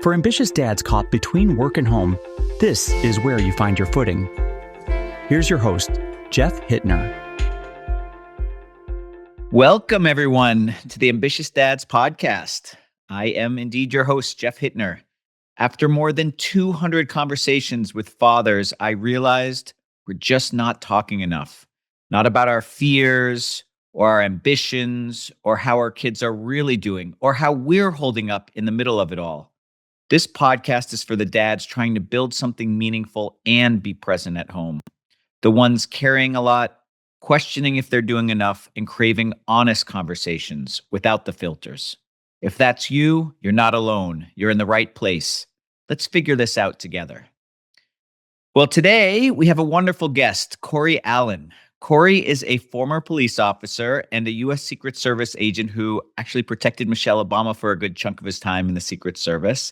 For ambitious dads caught between work and home, this is where you find your footing. Here's your host, Jeff Hittner. Welcome, everyone, to the Ambitious Dads podcast. I am indeed your host, Jeff Hittner. After more than 200 conversations with fathers, I realized we're just not talking enough. Not about our fears or our ambitions or how our kids are really doing or how we're holding up in the middle of it all. This podcast is for the dads trying to build something meaningful and be present at home. The ones carrying a lot, questioning if they're doing enough, and craving honest conversations without the filters. If that's you, you're not alone. You're in the right place. Let's figure this out together. Well, today we have a wonderful guest, Cory Allen. Cory is a former police officer and a U.S. Secret Service agent who actually protected Michelle Obama for a good chunk of his time in the Secret Service,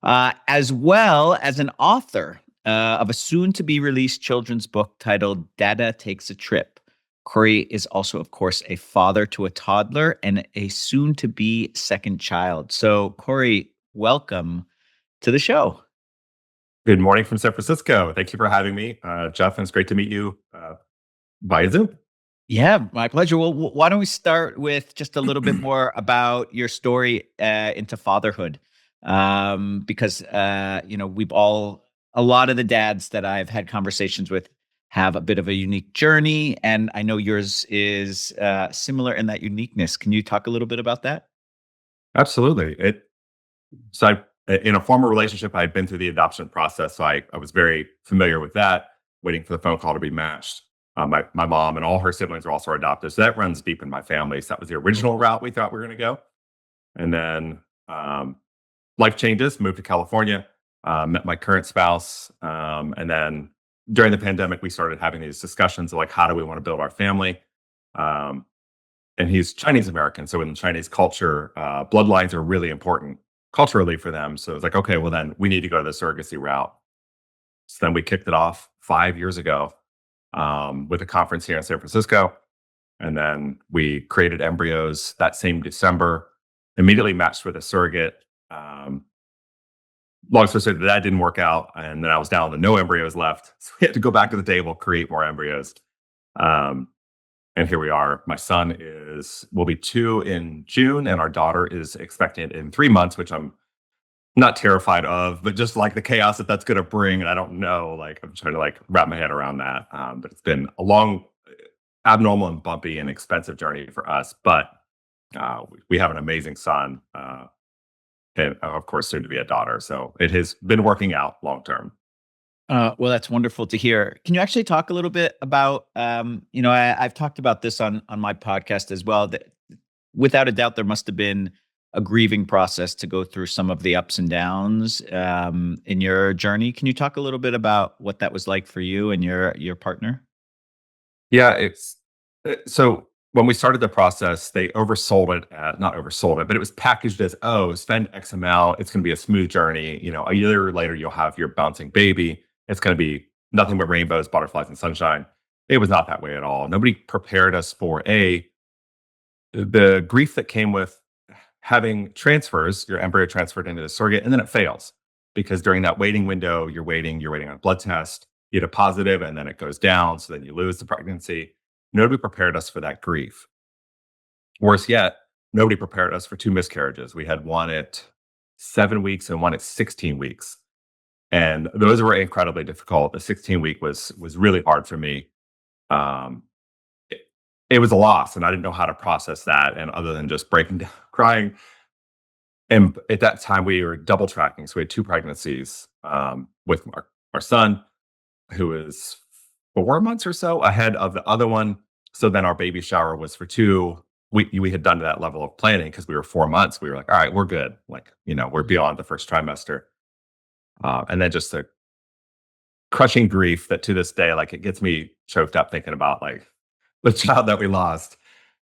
as well as an author of a soon-to-be-released children's book titled Dada Takes a Trip. Cory is also, of course, a father to a toddler and a soon-to-be second child. So, Cory, welcome to the show. Good morning from San Francisco. Thank you for having me, Jeff, and it's great to meet you via Zoom. Yeah, my pleasure. Well, why don't we start with just a little bit more about your story into fatherhood? Because, we've all, a lot of the dads that I've had conversations with have a bit of a unique journey, and I know yours is similar in that uniqueness. Can you talk a little bit about that? Absolutely. In a former relationship, I had been through the adoption process, so I was very familiar with that, waiting for the phone call to be matched. My mom and all her siblings are also adopted, so that runs deep in my family. So that was the original route we thought we were going to go. And then life changes, moved to California, met my current spouse. And then during the pandemic, we started having these discussions of like, how do we want to build our family? And he's Chinese American. So in Chinese culture, bloodlines are really important culturally for them. So it's like, okay, well then we need to go to the surrogacy route. So then we kicked it off 5 years ago with a conference here in San Francisco. And then we created embryos that same December, immediately matched with a surrogate. Long story short, that didn't work out. And then I was down to no embryos left. So we had to go back to the table, create more embryos. And here we are. My son will be 2 in June, and our daughter is expected in 3 months, which I'm not terrified of, but just like the chaos that's going to bring. And I don't know, like I'm trying to wrap my head around that. But it's been a long, abnormal and bumpy and expensive journey for us. But we have an amazing son. And of course, soon to be a daughter. So it has been working out long term. Well, that's wonderful to hear. Can you actually talk a little bit about, I've talked about this on my podcast as well, that without a doubt, there must have been a grieving process to go through some of the ups and downs in your journey. Can you talk a little bit about what that was like for you and your partner? Yeah, so when we started the process, they not oversold it, but it was packaged as, spend X amount. It's going to be a smooth journey. A year later, you'll have your bouncing baby. It's going to be nothing but rainbows, butterflies, and sunshine. It was not that way at all. Nobody prepared us for the grief that came with having transfers, your embryo transferred into the surrogate, and then it fails. Because during that waiting window, you're waiting on a blood test, you get a positive, and then it goes down. So then you lose the pregnancy. Nobody prepared us for that grief. Worse yet, nobody prepared us for 2 miscarriages. We had one at 7 weeks and one at 16 weeks. And those were incredibly difficult. The 16-week was really hard for me. It was a loss, and I didn't know how to process that. And other than just breaking down, crying. And at that time, we were double tracking. So we had 2 pregnancies with our son, who was 4 months or so ahead of the other one. So then our baby shower was for 2. We had done that level of planning because we were 4 months. We were like, all right, we're good. We're beyond the first trimester. And then just the crushing grief that to this day, it gets me choked up thinking about the child that we lost.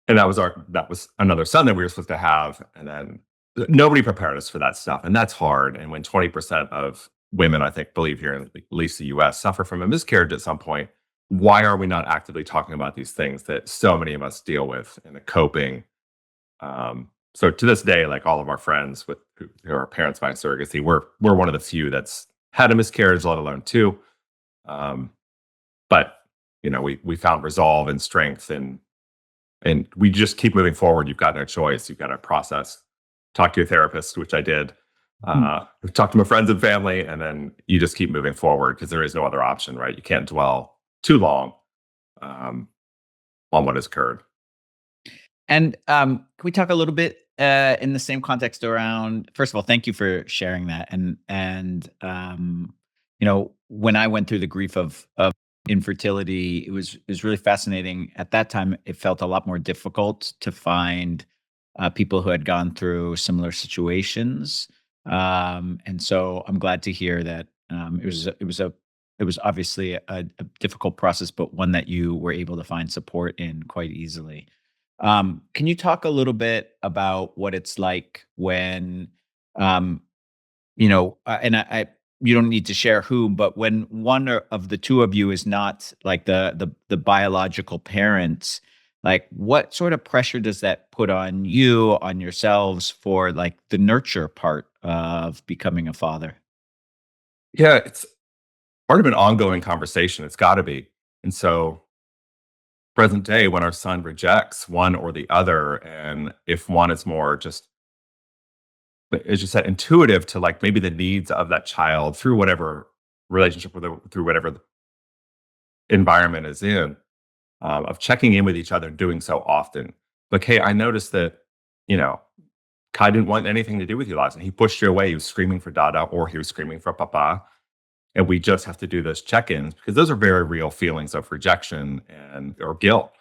And that was another son that we were supposed to have. And then nobody prepared us for that stuff. And that's hard. And when 20% of women, I think, believe here in at least the US, suffer from a miscarriage at some point, why are we not actively talking about these things that so many of us deal with and the coping? So to this day, all of our friends who are parents by surrogacy. We're one of the few that's had a miscarriage, let alone two. Um, but we found resolve and strength, and we just keep moving forward. You've got no choice. You've got to process, talk to your therapist, which I did. Talk to my friends and family, and then you just keep moving forward because there is no other option, right? You can't dwell too long on what has occurred. And can we talk a little bit in the same context around? First of all, thank you for sharing that. And when I went through the grief of infertility, it was really fascinating. At that time, it felt a lot more difficult to find people who had gone through similar situations. And so I'm glad to hear that it was obviously a difficult process, but one that you were able to find support in quite easily. Can you talk a little bit about what it's like when, um, and you don't need to share who, but when one of the two of you is not like the biological parents, like what sort of pressure does that put on you, on yourselves for like the nurture part of becoming a father? Yeah, it's part of an ongoing conversation. It's got to be. And so, present day, when our son rejects one or the other, and if one is more just, as you said, intuitive to like maybe the needs of that child through whatever relationship through whatever the environment is in, of checking in with each other and doing so often. Like, hey, I noticed that, you know, Kai didn't want anything to do with you last night. He pushed you away. He was screaming for Dada or he was screaming for Papa. And we just have to do those check-ins because those are very real feelings of rejection and or guilt.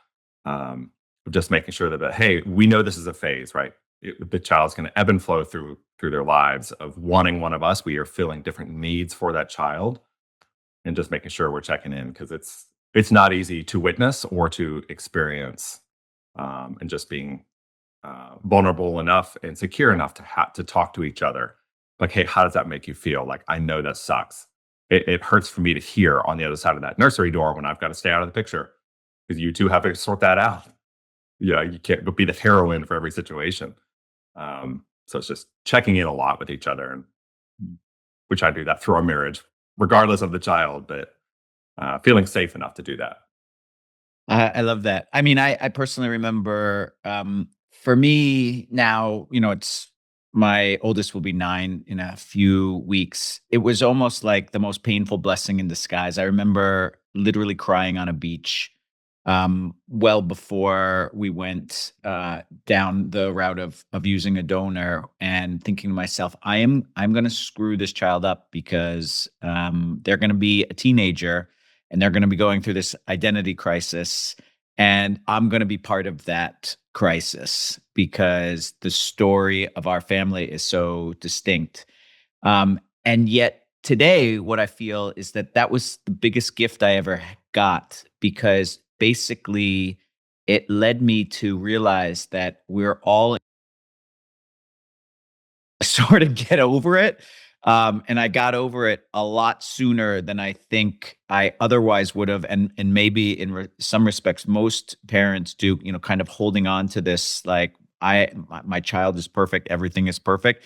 Just making sure that, hey, we know this is a phase, right? The child's going to ebb and flow through their lives of wanting one of us. We are feeling different needs for that child, and just making sure we're checking in because it's not easy to witness or to experience, and just being vulnerable enough and secure enough to talk to each other. Like, hey, how does that make you feel? Like, I know that sucks. It hurts for me to hear on the other side of that nursery door when I've got to stay out of the picture because you two have to sort that out. Yeah, you can't be the heroine for every situation. So it's just checking in a lot with each other, and we try to do that through our marriage, regardless of the child, but feeling safe enough to do that. I love that. I mean, I personally remember, for me now, it's my oldest will be 9 in a few weeks. It was almost like the most painful blessing in disguise. I remember literally crying on a beach, well before we went down the route of using a donor, and thinking to myself, I'm going to screw this child up because they're going to be a teenager and they're going to be going through this identity crisis. And I'm going to be part of that crisis because the story of our family is so distinct. And yet today, what I feel is that was the biggest gift I ever got, because basically it led me to realize that we're all sort of get over it. And I got over it a lot sooner than I think I otherwise would have. And maybe in some respects, most parents do, kind of holding on to this, like, my child is perfect. Everything is perfect.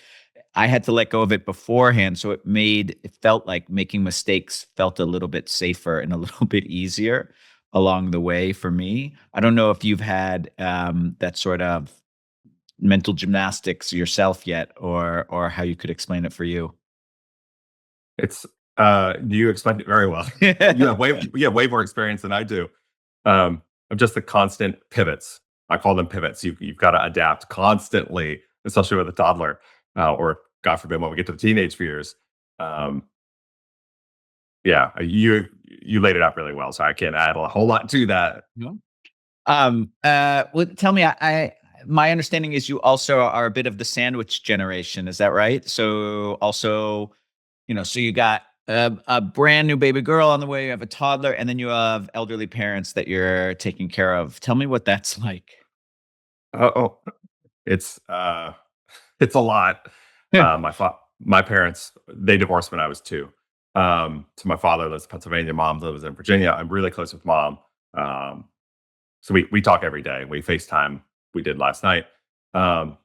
I had to let go of it beforehand. So it felt like making mistakes felt a little bit safer and a little bit easier along the way for me. I don't know if you've had that sort of mental gymnastics yourself yet, or how you could explain it for you. It's you explained it very well. You have way more experience than I do. Of just the constant pivots. I call them pivots. You've got to adapt constantly, especially with a toddler, or God forbid when we get to the teenage years. Um, yeah, you laid it out really well, so I can't add a whole lot to that. No. Well, tell me, my understanding is you also are a bit of the sandwich generation. Is that right? So also, so you got a brand new baby girl on the way, you have a toddler, and then you have elderly parents that you're taking care of. Tell me what that's like. Oh, it's it's a lot. My parents, they divorced when I was 2. So my father lives in Pennsylvania, mom lives in Virginia. I'm really close with mom. So we talk every day. We FaceTime. We did last night. Um,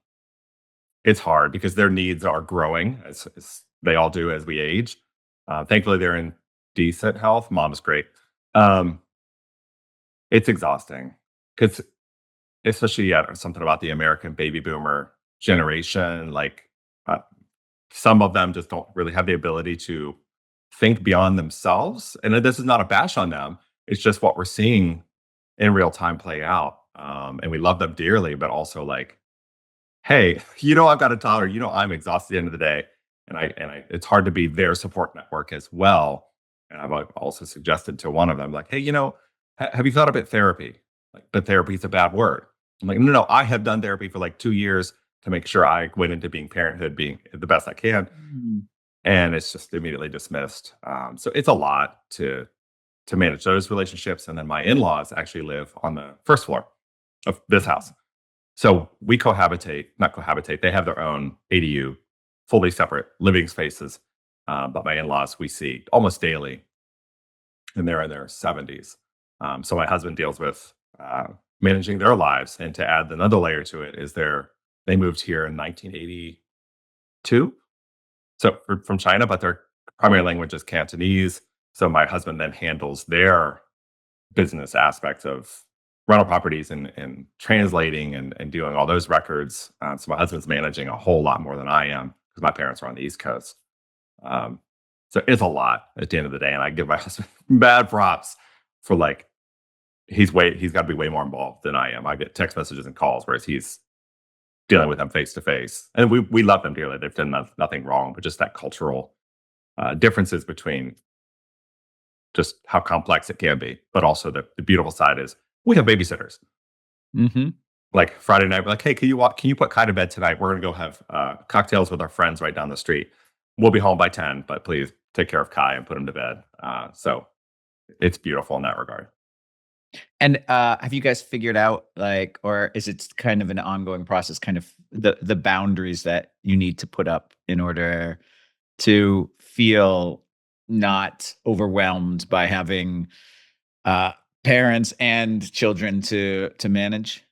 it's hard because their needs are growing as they all do as we age. Thankfully, they're in decent health. Mom is great. Um, it's exhausting because, especially, yeah, something about the American baby boomer generation. Like, uh, some of them just don't really have the ability to think beyond themselves. And this is not a bash on them. It's just what we're seeing in real time play out. And we love them dearly, but also like, hey, I've got a toddler. I'm exhausted at the end of the day, and it's hard to be their support network as well. And I've also suggested to one of them, like, hey, have you thought about therapy? Like, but therapy is a bad word. I'm like, no, I have done therapy for like 2 years to make sure I went into being parenthood, being the best I can, Mm. and it's just immediately dismissed. So it's a lot to manage those relationships. And then my in-laws actually live on the first floor of this house. So we not cohabitate. They have their own ADU, fully separate living spaces. But my in-laws we see almost daily, and they're in their 70s. So my husband deals with managing their lives. And to add another layer to it is they moved here in 1982. So from China, but their primary language is Cantonese. So my husband then handles their business aspects of rental properties and translating and doing all those records. So my husband's managing a whole lot more than I am because my parents are on the East Coast. Um, so it's a lot at the end of the day. And I give my husband bad props for like, he's got to be way more involved than I am. I get text messages and calls, whereas he's dealing with them face to face. And we love them dearly. They've done nothing wrong, but just that cultural differences between just how complex it can be. But also the beautiful side is we have babysitters. Mm-hmm. Like Friday night, we're like, hey, can you put Kai to bed tonight? We're going to go have cocktails with our friends right down the street. We'll be home by 10, but please take care of Kai and put him to bed. So it's beautiful in that regard. And have you guys figured out, like, or is it kind of an ongoing process, kind of the boundaries that you need to put up in order to feel not overwhelmed by having parents and children to manage?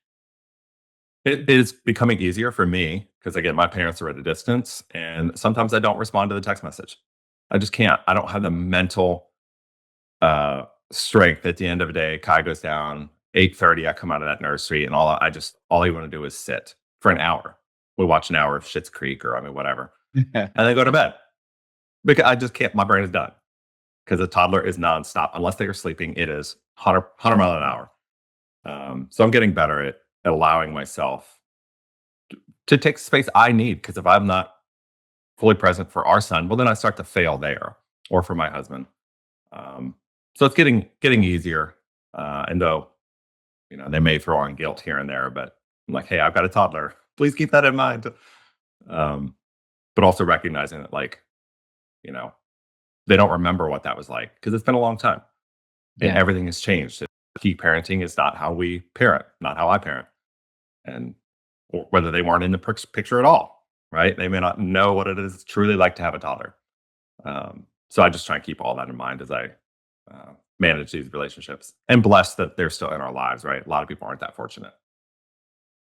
It is becoming easier for me because, again, my parents are at a distance, and sometimes I don't respond to the text message. I just can't. I don't have the mental strength. At the end of the day, Kai goes down 8:30. I come out of that nursery, and all you want to do is sit for an hour. We watch an hour of Schitt's Creek or whatever, and then go to bed because I just can't. My brain is done because a toddler is nonstop unless they are sleeping. It is 100 mile an hour. So I'm getting better at allowing myself to take space I need, because if I'm not fully present for our son, well, then I start to fail there, or for my husband. So it's getting easier. And though, they may throw on guilt here and there, but I'm like, hey, I've got a toddler. Please keep that in mind. But also recognizing that, like, they don't remember what that was like because it's been a long time and Yeah. everything has changed. Key parenting is not how we parent, not how I parent. And or whether they weren't in the picture at all, right? They may not know what it is truly like to have a toddler. So I just try and keep all that in mind as I manage these relationships, and blessed that they're still in our lives, right? A lot of people aren't that fortunate.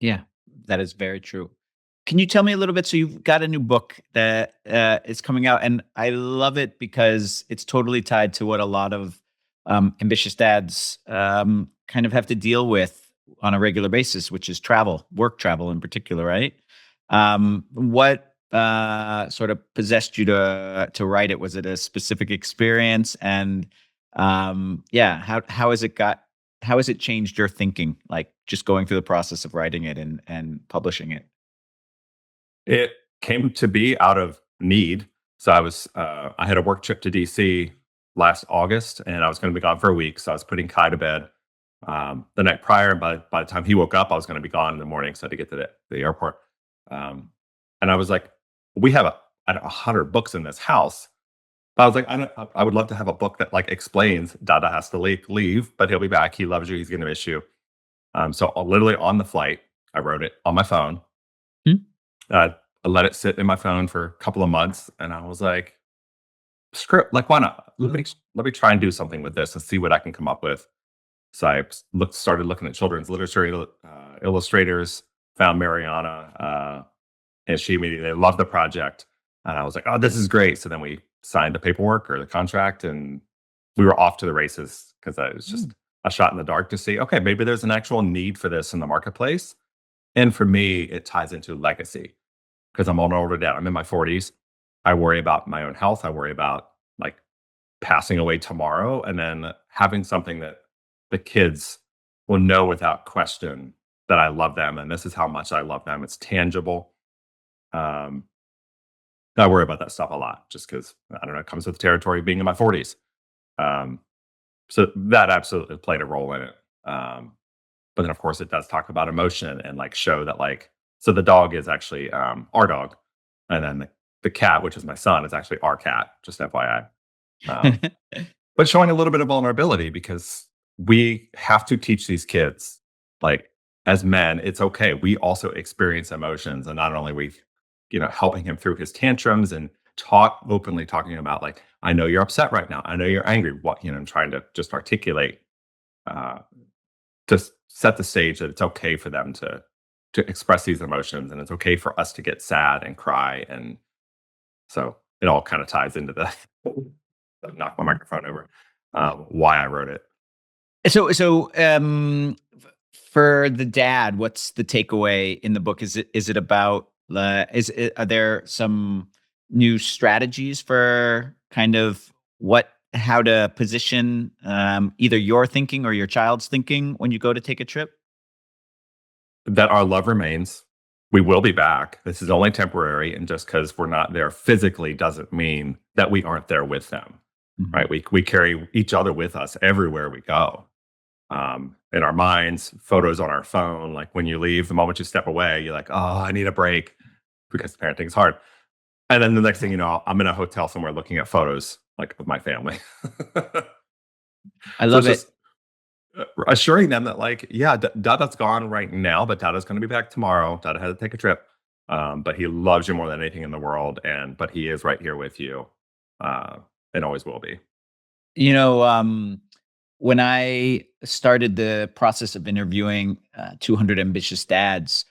Yeah, that is very true. Can you tell me a little bit? So you've got a new book that is coming out, and I love it because it's totally tied to what a lot of ambitious dads kind of have to deal with on a regular basis, which is travel, work travel in particular, right? What sort of possessed you to write it? Was it a specific experience? And how has it changed your thinking? Like just going through the process of writing it and publishing it. It came to be out of need. So I had a work trip to DC last August, and I was going to be gone for a week. So I was putting Kai to bed the night prior. By the time he woke up, I was going to be gone in the morning. So I had to get to the airport. And I was like, we have 100 books in this house. But I was like, I would love to have a book that like explains Dada has to leave, but he'll be back. He loves you. He's going to miss you. So literally on the flight, I wrote it on my phone. I let it sit in my phone for a couple of months, and I was like, screw it. Like, why not? Let me try and do something with this and see what I can come up with. So I started looking at children's literature illustrators, found Mariana And she immediately loved the project. And I was like, oh, this is great. So then we signed the paperwork or the contract, and we were off to the races because it was just a shot in the dark to see, okay, maybe there's an actual need for this in the marketplace. And for me, it ties into legacy because I'm an older dad. I'm in my 40s. I worry about my own health. I worry about like passing away tomorrow, and then having something that the kids will know without question that I love them. And this is how much I love them. It's tangible. Um, I worry about that stuff a lot just because I don't know, it comes with the territory of being in my 40s. Um, so that absolutely played a role in it. But then of course it does talk about emotion and like show that like, so the dog is actually our dog. And then the cat, which is my son, is actually our cat, just FYI. But showing a little bit of vulnerability because we have to teach these kids, like as men, it's okay. We also experience emotions, and not only we, helping him through his tantrums and openly talking about like, I know you're upset right now. I know you're angry. What, I'm trying to just articulate, to set the stage that it's okay for them to express these emotions, and it's okay for us to get sad and cry. And so it all kind of ties into the knock my microphone over, why I wrote it. For the dad, what's the takeaway in the book? Is it about are there some new strategies for kind of how to position either your thinking or your child's thinking when you go to take a trip? That our love remains. We will be back. This is only temporary, and just because we're not there physically doesn't mean that we aren't there with them. Mm-hmm. Right? We carry each other with us everywhere we go. In our minds, photos on our phone. Like when you leave, the moment you step away, you're like, oh, I need a break because parenting is hard. And then the next thing you know, I'm in a hotel somewhere looking at photos like of my family. I love it. Assuring them that like, yeah, Dada's gone right now, but Dada's going to be back tomorrow. Dada had to take a trip. But he loves you more than anything in the world. But he is right here with you. And always will be. When I started the process of interviewing 200 ambitious dads,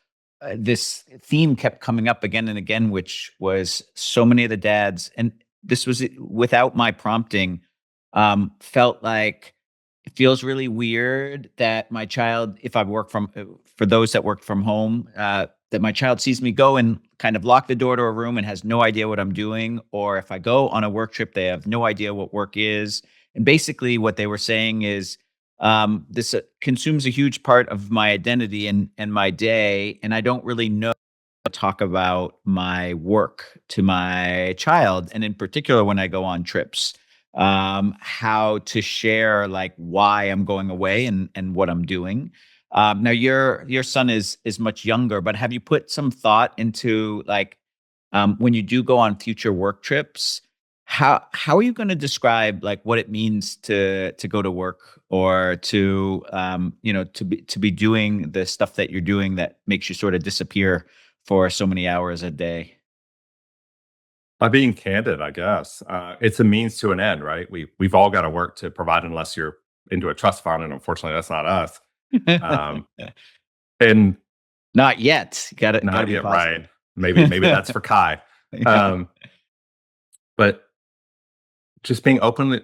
this theme kept coming up again and again, which was so many of the dads, and this was without my prompting, felt like it feels really weird that my child, if I work for those that work from home, that my child sees me go and kind of lock the door to a room and has no idea what I'm doing. Or if I go on a work trip, they have no idea what work is. And basically what they were saying is, this consumes a huge part of my identity and my day. And I don't really know how to talk about my work to my child. And in particular, when I go on trips, how to share like why I'm going away and what I'm doing. Now your son is much younger, but have you put some thought into like, when you do go on future work trips, how are you going to describe like what it means to go to work or to to be doing the stuff that you're doing that makes you sort of disappear for so many hours a day? By being candid, I guess it's a means to an end, right? We've all got to work to provide, unless you're into a trust fund, and unfortunately, that's not us. And not yet. Not yet, right? Maybe that's for Kai. But just being open,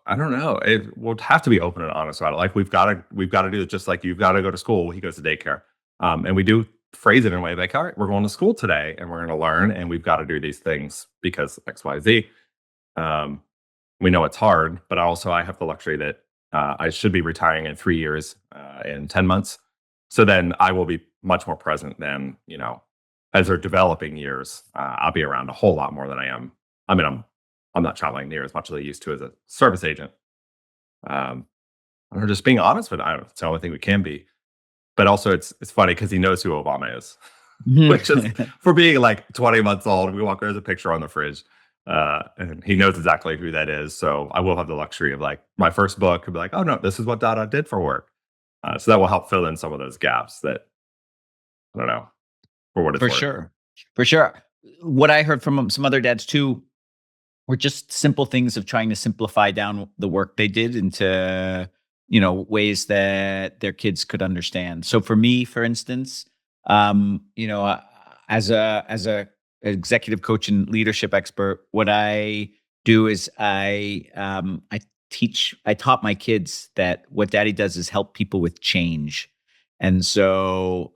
I don't know. It will have to be open and honest about it. Like we've got to do it. Just like you've got to go to school. He goes to daycare, and we do phrase it in a way like, all right, we're going to school today, and we're going to learn, and we've got to do these things because X, Y, Z. We know it's hard, but also I have the luxury that I should be retiring in 3 years, in 10 months. So then I will be much more present than as they're developing years. I'll be around a whole lot more than I am. I mean, I'm not traveling near as much as I used to as a service agent. I'm just being honest with it. It's the only thing we can be. But also, it's funny because he knows who Obama is, which is for being like 20 months old. We walk, there's a picture on the fridge, and he knows exactly who that is. So I will have the luxury of like my first book could be like, oh no, this is what Dada did for work. So that will help fill in some of those gaps that I don't know for what it's worth. For sure. What I heard from some other dads too were just simple things of trying to simplify down the work they did into, ways that their kids could understand. So for me, for instance, As a executive coach and leadership expert, what I do is I taught my kids that what daddy does is help people with change. And so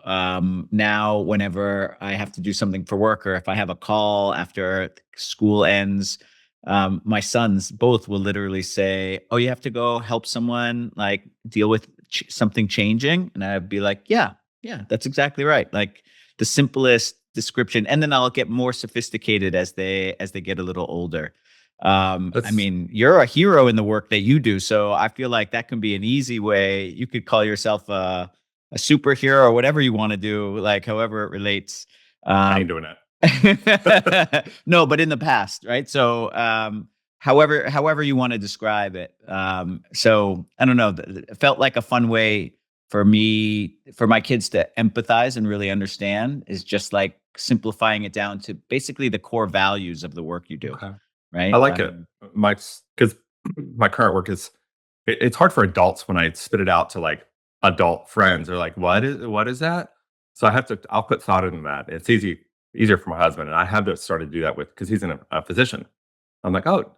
now whenever I have to do something for work, or if I have a call after school ends, my sons both will literally say, "Oh, you have to go help someone like deal with something changing," and I'd be like, "Yeah, yeah, that's exactly right." Like the simplest description, and then I'll get more sophisticated as they get a little older. I That's mean, you're a hero in the work that you do, so I feel like that can be an easy way. You could call yourself a superhero or whatever you want to do, like however it relates. I ain't Um, doing that. no, but in the past, right? So, however you want to describe it. So I don't know. It felt like a fun way for me, for my kids to empathize and really understand is just like simplifying it down to basically the core values of the work you do, Okay. I right? like it. Because my current work is it's hard for adults when I spit it out to like adult friends. They're like, what is that? So I'll put thought into that. It's easier for my husband. And I have to start to do that with because he's a physician. I'm like, oh,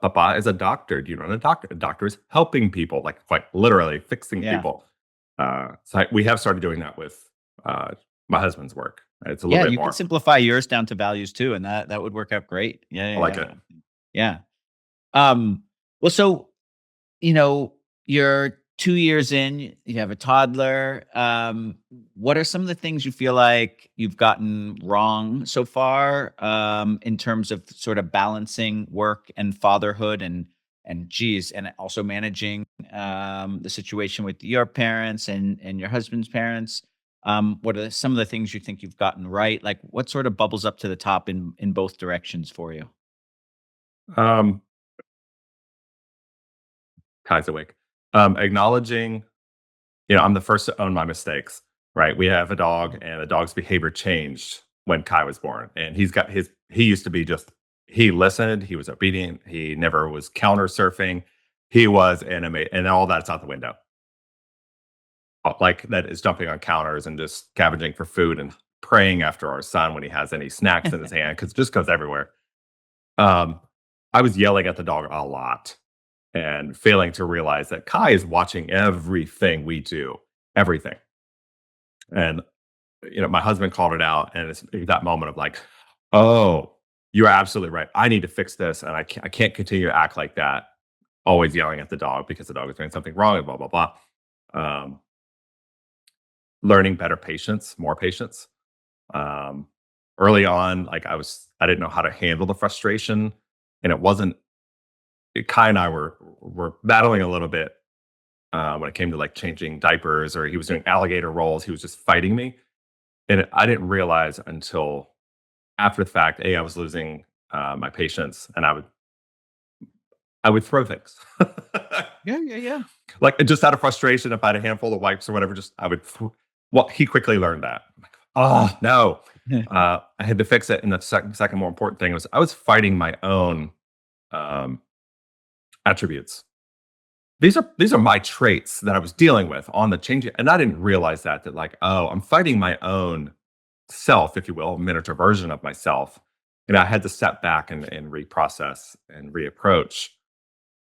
Papa is a doctor. Do you know what a doctor? A doctor is helping people, like quite literally fixing Yeah. people. We have started doing that with uh, my husband's work. It's a little Yeah, bit you could more. simplify yours down to values too, and that would work out great. Yeah, I yeah, like yeah. it. Yeah. Well, so you're 2 years in, you have a toddler. What are some of the things you feel like you've gotten wrong so far, in terms of sort of balancing work and fatherhood and geez, and also managing, the situation with your parents and your husband's parents? What are some of the things you think you've gotten right? Like, what sort of bubbles up to the top in both directions for you? Um, Kai's awake. Acknowledging, I'm the first to own my mistakes, right? We have a dog, and the dog's behavior changed when Kai was born. And he used to be just, he listened, he was obedient, he never was counter surfing, he was animate, and all that's out the window. Like that is jumping on counters and just scavenging for food and praying after our son when he has any snacks in his hand because it just goes everywhere. Um, I was yelling at the dog a lot and failing to realize that Kai is watching everything we do, everything. And my husband called it out, and it's that moment of like, oh, you're absolutely right. I need to fix this, and I can't continue to act like that. Always yelling at the dog because the dog is doing something wrong, and blah blah blah. Um, Learning better patience, more patience. Um, Early on, like I didn't know how to handle the frustration, and it wasn't. Kai and I were battling a little bit when it came to like changing diapers, or he was doing alligator rolls. He was just fighting me, and I didn't realize until after the fact. I was losing my patience, and I would throw things. Yeah, yeah, yeah. Like just out of frustration, if I had a handful of wipes or whatever, just I would. Well, he quickly learned that. I'm like, oh no, I had to fix it. And the second more important thing was I was fighting my own um, attributes. These are my traits that I was dealing with on the change, and I didn't realize that like, oh, I'm fighting my own self, if you will, a miniature version of myself. And I had to step back and reprocess and reapproach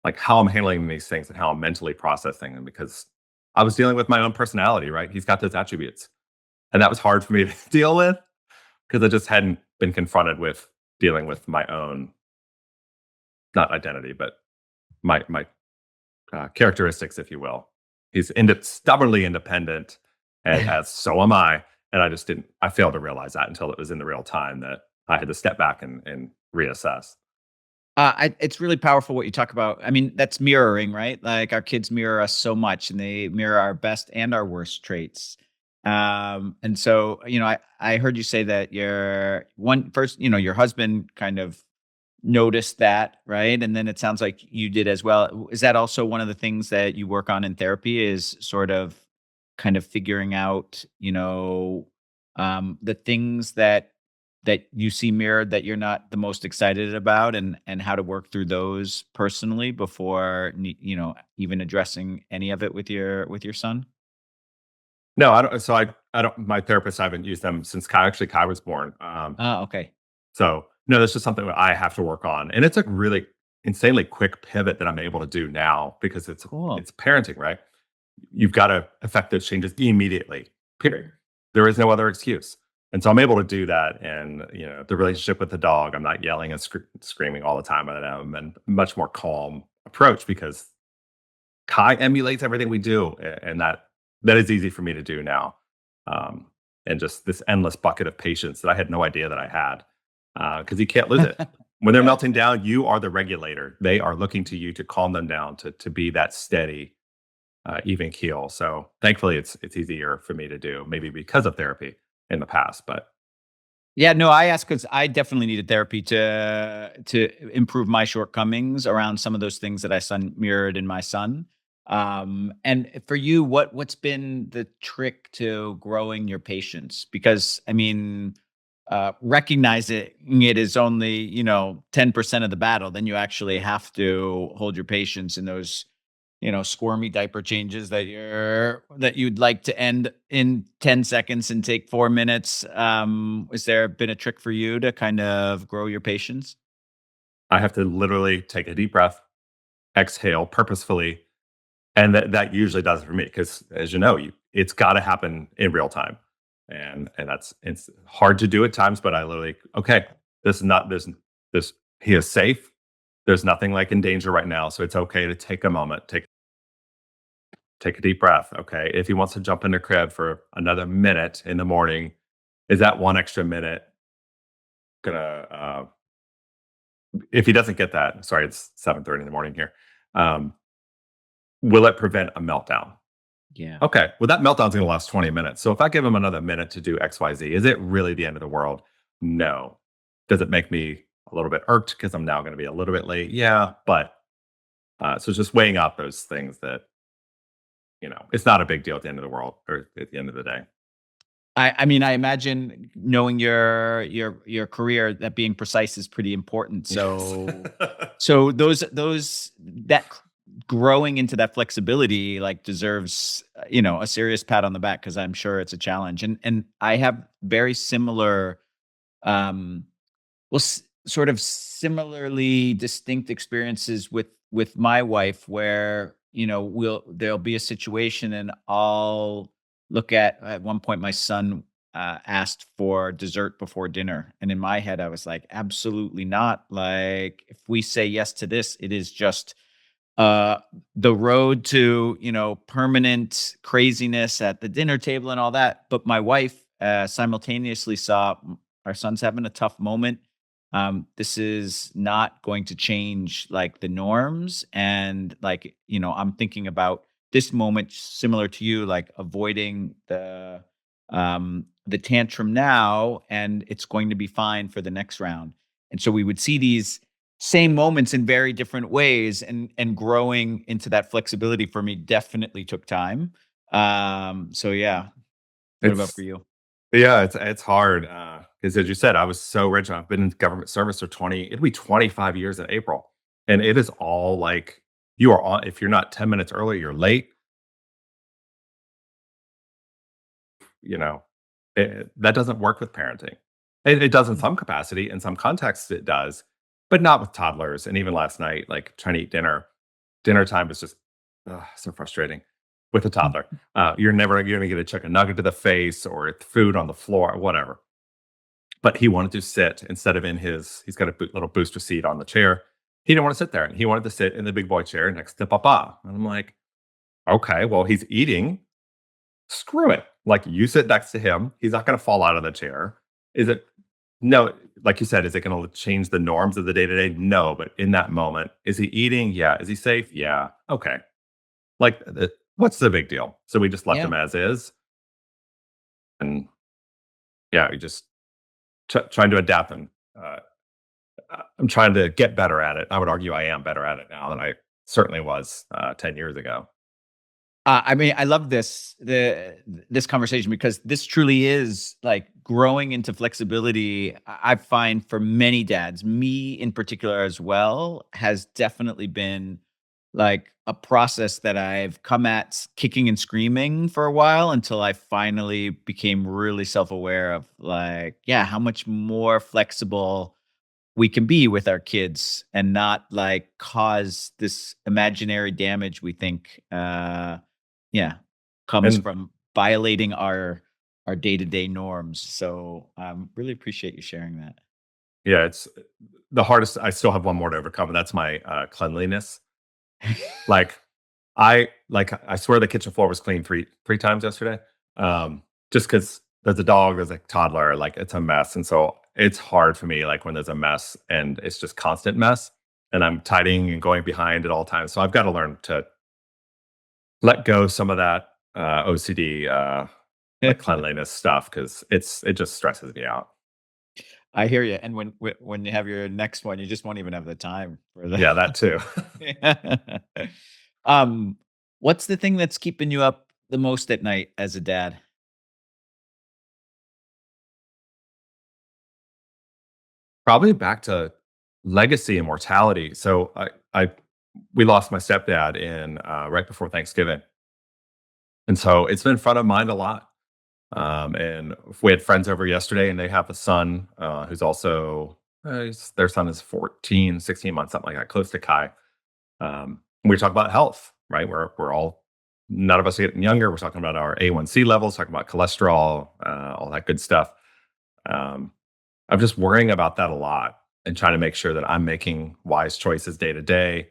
like how I'm handling these things and how I'm mentally processing them because I was dealing with my own personality, right? He's got those attributes. And that was hard for me to deal with because I just hadn't been confronted with dealing with my own, not identity, but my characteristics, if you will. He's stubbornly independent, as so am I. And I just didn't, I failed to realize that until it was in the real time that I had to step back and reassess. It's really powerful what you talk about. I mean, that's mirroring, right? Like our kids mirror us so much, and they mirror our best and our worst traits. And so, I heard you say that your husband kind of noticed that, right? And then it sounds like you did as well. Is that also one of the things that you work on in therapy? Is sort of kind of figuring out, the things that you see mirrored that you're not the most excited about, and how to work through those personally before even addressing any of it with your son? No, I don't. So I don't. My therapist, I haven't used them since Kai was born. Okay. So no, that's just something that I have to work on, and it's a really insanely quick pivot that I'm able to do now because Cool. it's parenting, right? You've got to affect those changes immediately. Period. There is no other excuse, and so I'm able to do that. And the relationship with the dog, I'm not yelling and screaming all the time at him, and much more calm approach because Kai emulates everything we do, and that is easy for me to do now. Um, and just this endless bucket of patience that I had no idea that I had, because you can't lose it. When they're melting down, you are the regulator. They are looking to you to calm them down, to be that steady, even keel. So thankfully, it's easier for me to do, maybe because of therapy in the past. But Yeah, no, I asked because I definitely needed therapy to improve my shortcomings around some of those things that I mirrored in my son. And for you, what's been the trick to growing your patience? Because I mean, recognizing it is only 10% of the battle. Then you actually have to hold your patience in those squirmy diaper changes that you'd like to end in 10 seconds and take 4 minutes. Has there been a trick for you to kind of grow your patience? I have to literally take a deep breath, exhale purposefully, and that usually does it for me because, as you know, it's got to happen in real time, and it's hard to do at times. But I literally, okay, this is not this. He is safe. There's nothing like in danger right now, so it's okay to take a moment, take a deep breath. Okay, if he wants to jump in the crib for another minute in the morning, is that one extra minute gonna? If he doesn't get that, sorry, it's 7:30 in the morning here. Um, will it prevent a meltdown? Yeah. Okay. Well, that meltdown's going to last 20 minutes. So if I give him another minute to do XYZ, is it really the end of the world? No. Does it make me a little bit irked because I'm now going to be a little bit late? Yeah. But so it's just weighing out those things that, it's not a big deal at the end of the world or at the end of the day. I mean, I imagine knowing your career that being precise is pretty important. Yes. So those that growing into that flexibility like deserves a serious pat on the back because I'm sure it's a challenge. And I have very similar um well sort of similarly distinct experiences with my wife where there'll be a situation and I'll look at one point my son asked for dessert before dinner, and in my head I was like, absolutely not. Like, if we say yes to this, it is just uh the road to permanent craziness at the dinner table and all that. But my wife simultaneously saw our son's having a tough moment. This is not going to change like the norms, and like I'm thinking about this moment similar to you, like avoiding the tantrum now, and it's going to be fine for the next round. And so we would see these same moments in very different ways, and growing into that flexibility for me definitely took time. So yeah. What about for It's, you? yeah, it's hard. Because as you said, I was so rich. I've been in government service for it'll be 25 years in April. And it is all like you are on, if you're not 10 minutes early, you're late. you know, that doesn't work with parenting. It does in some capacity, in some contexts it does, but not with toddlers. And even last night, like trying to eat dinner, dinner time is just so frustrating with a toddler. You're gonna get a chicken nugget to the face or food on the floor, or whatever. But he wanted to sit instead of he's got a little booster seat on the chair. He didn't want to sit there. He wanted to sit in the big boy chair next to Papa. And I'm like, okay, well, he's eating. Screw it. Like, you sit next to him. He's not going to fall out of the chair. Is it? No. Like you said, is it going to change the norms of the day to day? No. But in that moment, is he eating? Yeah. Is he safe? Yeah. Okay. Like, what's the big deal? So we just left Yeah. him as is. And yeah, we just trying to adapt. And I'm trying to get better at it. I would argue I am better at it now than I certainly was 10 years ago. I mean, I love this conversation because this truly is like growing into flexibility. I find for many dads, me in particular as well, has definitely been like a process that I've come at kicking and screaming for a while until I finally became really self-aware of like, yeah, how much more flexible we can be with our kids and not like cause this imaginary damage we think yeah comes And from violating our day-to-day norms. So really appreciate you sharing that. yeah, it's the hardest. I still have one more to overcome, and that's my cleanliness. Like I swear the kitchen floor was clean three times yesterday. Just because there's a dog, there's a toddler, like it's a mess. And so it's hard for me, like when there's a mess and it's just constant mess and I'm tidying and going behind at all times. So I've got to learn to let go some of that OCD like cleanliness stuff because it just stresses me out. I hear you. And when you have your next one, you just won't even have the time for the Yeah, that too. um what's the thing that's keeping you up the most at night as a dad? Probably back to legacy and mortality. So I we lost my stepdad in right before Thanksgiving. And so it's been front of mind a lot. And we had friends over yesterday and they have a son who's also, their son is 14, 16 months, something like that, close to Kai. We talk about health, right? We're all, none of us are getting younger. We're talking about our A1C levels, talking about cholesterol, all that good stuff. Um, I'm just worrying about that a lot and trying to make sure that I'm making wise choices day to day.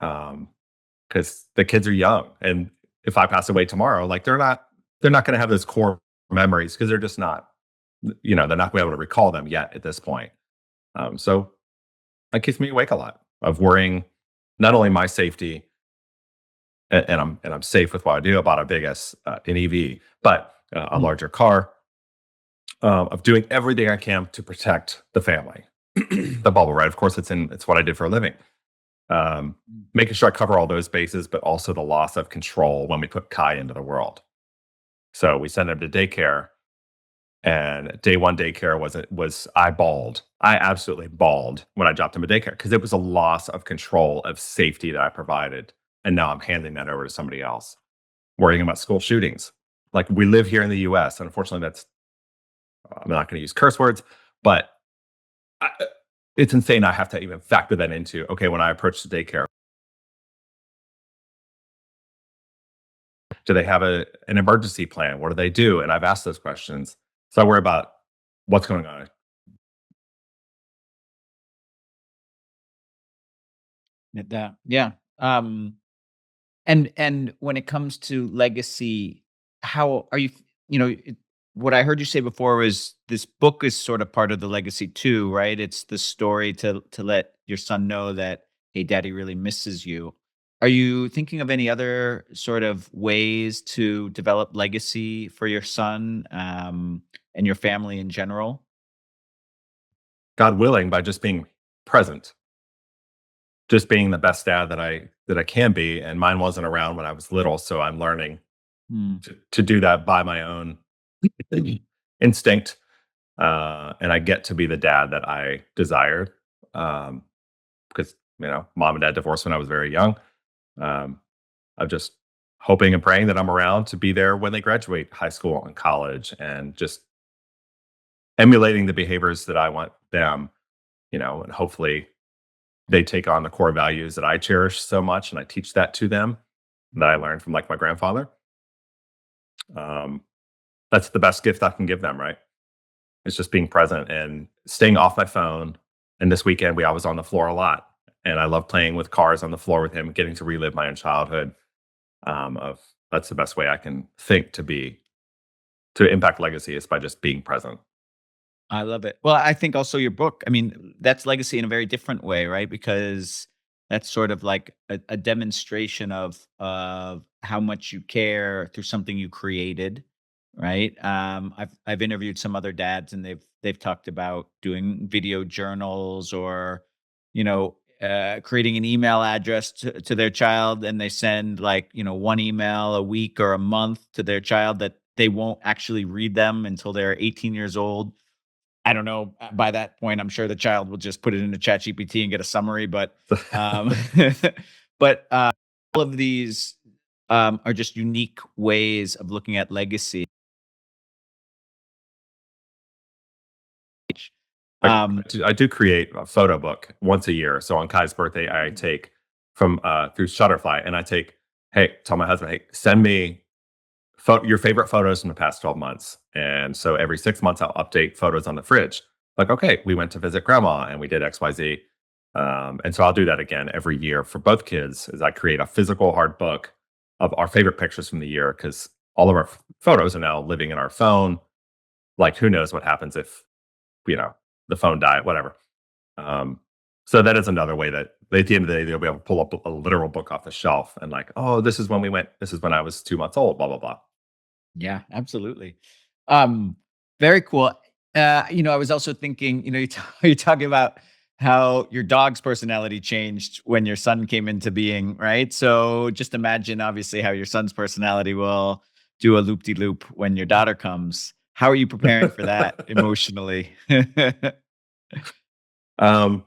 Because the kids are young, and if I pass away tomorrow, like they're not going to have those core memories because they're just not, they're not going to be able to recall them yet at this point. So that keeps me awake a lot of worrying not only my safety, and I'm safe with what I do. I bought a big an EV, but a Mm, larger car, of doing everything I can to protect the family, the bubble, right? Of course, it's what I did for a living. mm. Making sure I cover all those bases, but also the loss of control when we put Kai into the world. So we sent him to daycare, and day one daycare was I bawled. I absolutely bawled when I dropped him at daycare because it was a loss of control of safety that I provided, and now I'm handing that over to somebody else. Worrying about school shootings, like we live here in the U.S. and unfortunately, that's I'm not going to use curse words, but I, it's insane. I have to even factor that into okay when I approach the daycare. Do they have an emergency plan? What do they do? And I've asked those questions. So I worry about what's going on. Yeah. Um and when it comes to legacy, how are you what I heard you say before was this book is sort of part of the legacy too, right? It's the story to let your son know that hey, daddy really misses you. Are you thinking of any other sort of ways to develop legacy for your son and your family in general? God willing, by just being present, just being the best dad that I can be. And mine wasn't around when I was little, so I'm learning Hmm. to do that by my own instinct. And I get to be the dad that I desired. Because mom and dad divorced when I was very young. Um, I'm just hoping and praying that I'm around to be there when they graduate high school and college, and just emulating the behaviors that I want them, and hopefully they take on the core values that I cherish so much and I teach that to them that I learned from like my grandfather. Um, that's the best gift I can give them, right? It's just being present and staying off my phone. And this weekend I was on the floor a lot, and I love playing with cars on the floor with him, getting to relive my own childhood. Of That's the best way I can think to impact legacy is by just being present. I love it. Well, I think also your book, I mean, that's legacy in a very different way, right? Because that's sort of like a demonstration of how much you care through something you created, right? I've interviewed some other dads, and they've talked about doing video journals or, creating an email address to their child, and they send like one email a week or a month to their child that they won't actually read them until they're 18 years old. I don't know, by that point, I'm sure the child will just put it into ChatGPT and get a summary, but, um, But all of these are just unique ways of looking at legacy. Like, Um, I do create a photo book once a year. So on Kai's birthday, I take from through Shutterfly, and I take, hey, tell my husband, hey, send me your favorite photos from the past 12 months. And so every 6 months, I'll update photos on the fridge. Like, okay, we went to visit grandma and we did XYZ. And so I'll do that again every year for both kids. Is I create a physical hard book of our favorite pictures from the year, because all of our photos are now living in our phone. Like, who knows what happens if, you know, the phone died, whatever. Um, so that is another way that at the end of the day, they'll be able to pull up a literal book off the shelf and like, oh, this is when we went. This is when I was 2 months old, blah, blah, blah. yeah, absolutely. Um, Very cool. I was also thinking, you're talking about how your dog's personality changed when your son came into being, right? So just imagine, obviously, how your son's personality will do a loop de loop when your daughter comes. How are you preparing for that emotionally? um,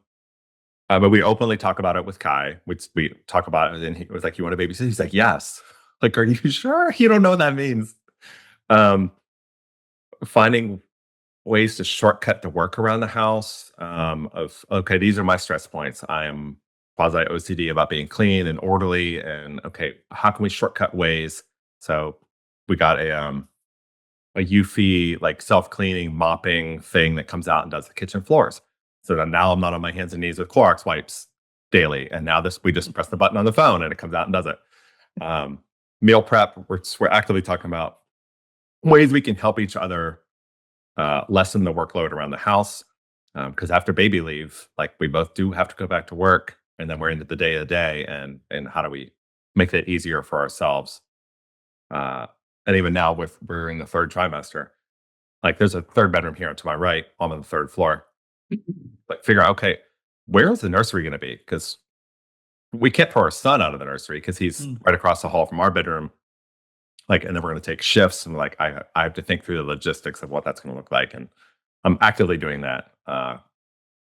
but we openly talk about it with Kai. We talk about it, and he was like, "You want a babysit?" He's like, "Yes." Like, are you sure? You don't know what that means. Um, Finding ways to shortcut the work around the house. Of okay, these are my stress points. I am quasi OCD about being clean and orderly, and okay, how can we shortcut ways? So we got a Eufy like self cleaning mopping thing that comes out and does the kitchen floors. So that now I'm not on my hands and knees with Clorox wipes daily, and now this we just press the button on the phone and it comes out and does it. Um, Meal prep, we're actively talking about ways we can help each other lessen the workload around the house. Because after baby leave, like we both do have to go back to work, and then we're into the day, and how do we make it easier for ourselves? Uh, and even now, with we're in the third trimester, like there's a third bedroom here to my right. I'm on the third floor. Like figure out, okay, where is the nursery going to be? Because we can't throw our son out of the nursery because he's Mm. right across the hall from our bedroom. Like, and then we're going to take shifts, and like I have to think through the logistics of what that's going to look like, and I'm actively doing that.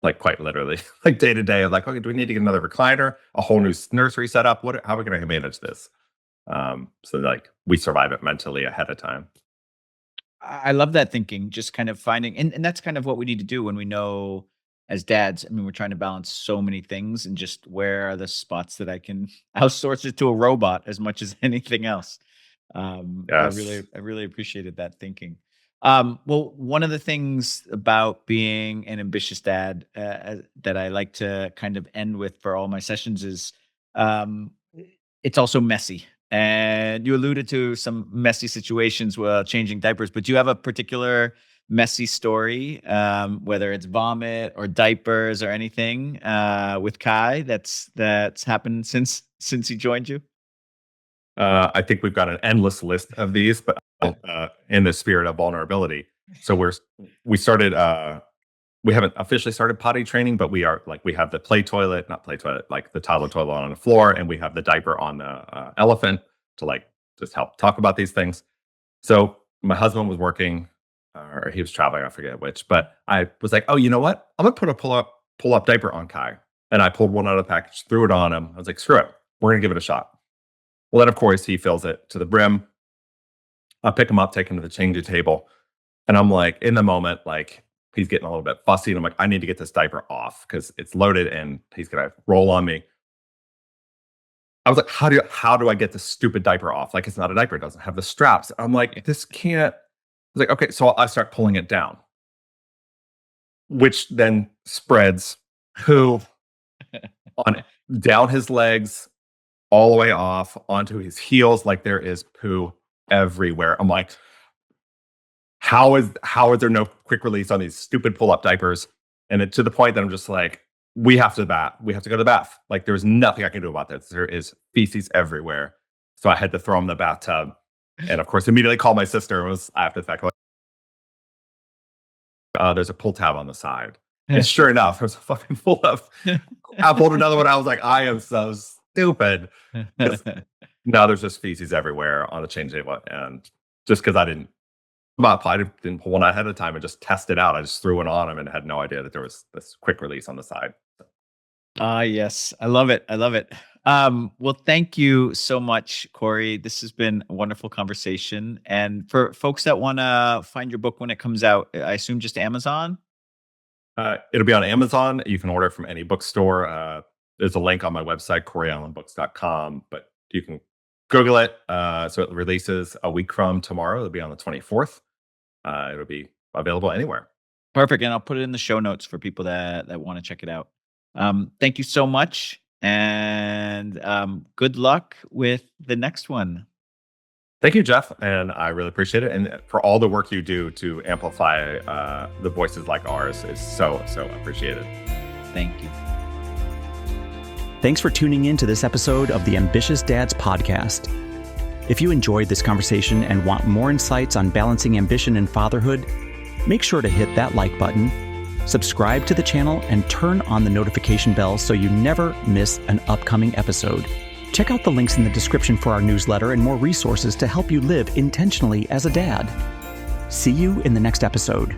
Like quite literally, like day to day. I'm like, okay, do we need to get another recliner, a whole new nursery setup? How are we going to manage this? So like we survive it mentally ahead of time. I love that thinking, just kind of finding, and that's kind of what we need to do when we know as dads. I mean, we're trying to balance so many things, and just where are the spots that I can outsource it to a robot as much as anything else. Yes. I really appreciated that thinking. Well, one of the things about being an ambitious dad that I like to kind of end with for all my sessions is um, it's also messy. And you alluded to some messy situations while changing diapers, but do you have a particular messy story, whether it's vomit or diapers or anything, with Kai that's happened since he joined you? I think we've got an endless list of these, but in the spirit of vulnerability. So we started. We haven't officially started potty training, but we are like we have the play toilet, not play toilet, like the toddler toilet on the floor, and we have the diaper on the elephant to like just help talk about these things. So my husband was working, or he was traveling, I forget which, but I was like, oh, you know what? I'm gonna put a pull up diaper on Kai, and I pulled one out of the package, threw it on him. I was like, screw it, we're gonna give it a shot. Well, then of course he fills it to the brim. I pick him up, take him to the changing table, and I'm like, in the moment, like he's getting a little bit fussy, and I'm like, I need to get this diaper off because it's loaded and he's gonna roll on me. I was like, how do I get this stupid diaper off? Like it's not a diaper, it doesn't have the straps. I'm like, this can't. I was like, okay, so I start pulling it down, which then spreads poo on down his legs, all the way off onto his heels. Like there is poo everywhere. I'm like, how is there no quick release on these stupid pull up diapers? And to the point that I'm just like, we have to bath. We have to go to the bath. Like there's nothing I can do about this. There is feces everywhere. So I had to throw him in the bathtub, and of course immediately called my sister. And was after the fact like, there's a pull tab on the side. And sure enough, there's a fucking pull up. I pulled another one. I was like, I am so stupid. Now there's just feces everywhere on the change table, and just because I didn't pull one ahead of time and just test it out. I just threw it on him and had no idea that there was this quick release on the side. Ah, yes. I love it. I love it. Well, thank you so much, Cory. This has been a wonderful conversation. And for folks that want to find your book when it comes out, I assume just Amazon? It'll be on Amazon. You can order it from any bookstore. There's a link on my website, coryallenbooks.com, but you can Google it. So it releases a week from tomorrow. It'll be on the 24th. It'll be available anywhere. Perfect. And I'll put it in the show notes for people that want to check it out. Thank you so much. And good luck with the next one. Thank you, Jeff. And I really appreciate it. And for all the work you do to amplify the voices like ours is so appreciated. Thank you. Thanks for tuning in to this episode of the Ambitious Dads Podcast. If you enjoyed this conversation and want more insights on balancing ambition and fatherhood, make sure to hit that like button, subscribe to the channel, and turn on the notification bell so you never miss an upcoming episode. Check out the links in the description for our newsletter and more resources to help you live intentionally as a dad. See you in the next episode.